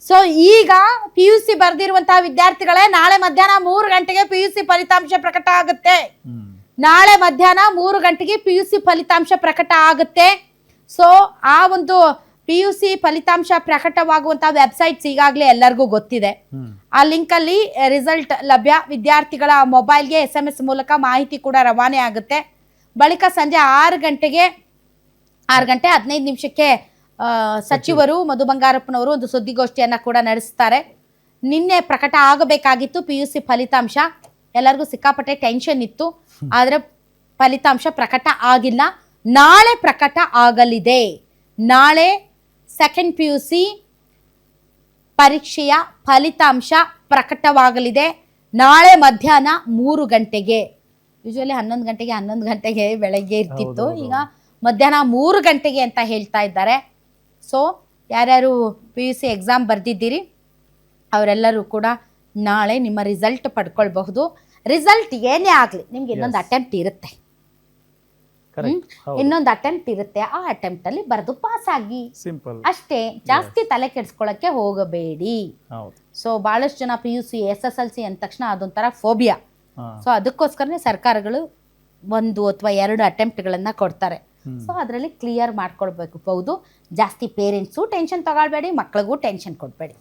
So ಈಗ PUC ಬರ್ದಿರುವಂತಹ ವಿದ್ಯಾರ್ಥಿಗಳೇ, ನಾಳೆ ಮಧ್ಯಾಹ್ನ 3 ಗಂಟೆಗೆ PUC ಫಲಿತಾಂಶ ಪ್ರಕಟ ಆಗುತ್ತೆ. ನಾಳೆ ಮಧ್ಯಾಹ್ನ 3 ಗಂಟೆಗೆ PUC ಫಲಿತಾಂಶ ಪ್ರಕಟ ಆಗುತ್ತೆ. ಸೊ ಆ ಒಂದು PUC ಫಲಿತಾಂಶ ಪ್ರಕಟವಾಗುವಂತಹ ವೆಬ್ಸೈಟ್ಸ್ ಈಗಾಗಲೇ ಎಲ್ಲರಿಗೂ ಗೊತ್ತಿದೆ. ಆ ಲಿಂಕ್ ಅಲ್ಲಿ ರಿಸಲ್ಟ್ ಲಭ್ಯ. ವಿದ್ಯಾರ್ಥಿಗಳ ಮೊಬೈಲ್ಗೆ SMS ಮೂಲಕ ಮಾಹಿತಿ ಕೂಡ ರವಾನೆ ಆಗುತ್ತೆ. ಬಳಿಕ ಸಂಜೆ 6 ಗಂಟೆ 15 ಸಚಿವರು ಮಧು ಬಂಗಾರಪ್ಪನವರು ಒಂದು ಸುದ್ದಿಗೋಷ್ಠಿಯನ್ನ ಕೂಡ ನಡೆಸ್ತಾರೆ. ನಿನ್ನೆ ಪ್ರಕಟ ಆಗಬೇಕಾಗಿತ್ತು PUC ಫಲಿತಾಂಶ. ಎಲ್ಲರಿಗೂ ಸಿಕ್ಕಾಪಟ್ಟೆ ಟೆನ್ಷನ್ ಇತ್ತು, ಆದ್ರೆ ಫಲಿತಾಂಶ ಪ್ರಕಟ ಆಗಿಲ್ಲ. ನಾಳೆ ಪ್ರಕಟ ಆಗಲಿದೆ. ನಾಳೆ ಸೆಕೆಂಡ್ PUC ಪರೀಕ್ಷೆಯ ಫಲಿತಾಂಶ ಪ್ರಕಟವಾಗಲಿದೆ. ನಾಳೆ ಮಧ್ಯಾಹ್ನ 3 ಗಂಟೆಗೆ. ಯೂಶುವಲಿ 11 ಗಂಟೆಗೆ ಬೆಳಗ್ಗೆ ಇರ್ತಿತ್ತು, ಈಗ ಮಧ್ಯಾಹ್ನ 3 ಗಂಟೆಗೆ ಅಂತ ಹೇಳ್ತಾ ಇದ್ದಾರೆ. ಸೊ ಯಾರ್ಯಾರು PUC ಎಕ್ಸಾಮ್ ಬರ್ದಿದ್ದೀರಿ ಅವರೆಲ್ಲರೂ ಕೂಡ ನಾಳೆ ನಿಮ್ಮ ರಿಸಲ್ಟ್ ಪಡ್ಕೊಳ್ಬಹುದು. ರಿಸಲ್ಟ್ ಏನೇ ಆಗಲಿ ನಿಮ್ಗೆ ಇನ್ನೊಂದು ಅಟೆಂಪ್ಟ್ ಇರುತ್ತೆ. ಇನ್ನೊಂದು ಅಟೆಂಪ್ಟ್ ಇರುತ್ತೆ. ಆ ಅಟೆಂಪ್ಟ್ ಅಲ್ಲಿ ಬರೆದು ಪಾಸ್ ಆಗಿ, ಅಷ್ಟೇ. ಜಾಸ್ತಿ ತಲೆ ಕೆಡಿಸ್ಕೊಳಕ್ಕೆ ಹೋಗಬೇಡಿ. ಸೊ ಬಹಳಷ್ಟು ಜನ PUC SSLC ಅಂದ ತಕ್ಷಣ ಅದೊಂಥರ ಫೋಬಿಯಾ. ಸೊ ಅದಕ್ಕೋಸ್ಕರನೇ ಸರ್ಕಾರಗಳು 1 ಅಥವಾ 2 ಅಟೆಂಪ್ಟ್ಗಳನ್ನ ಕೊಡ್ತಾರೆ. ಸೊ ಅದರಲ್ಲಿ ಕ್ಲಿಯರ್ ಮಾಡ್ಕೊಳ್ಬೇಕು. ಜಾಸ್ತಿ ಪೇರೆಂಟ್ಸು ಟೆನ್ಷನ್ ತಗೊಳ್ಬೇಡಿ, ಮಕ್ಳಿಗೂ ಟೆನ್ಷನ್ ಕೊಡಬೇಡಿ.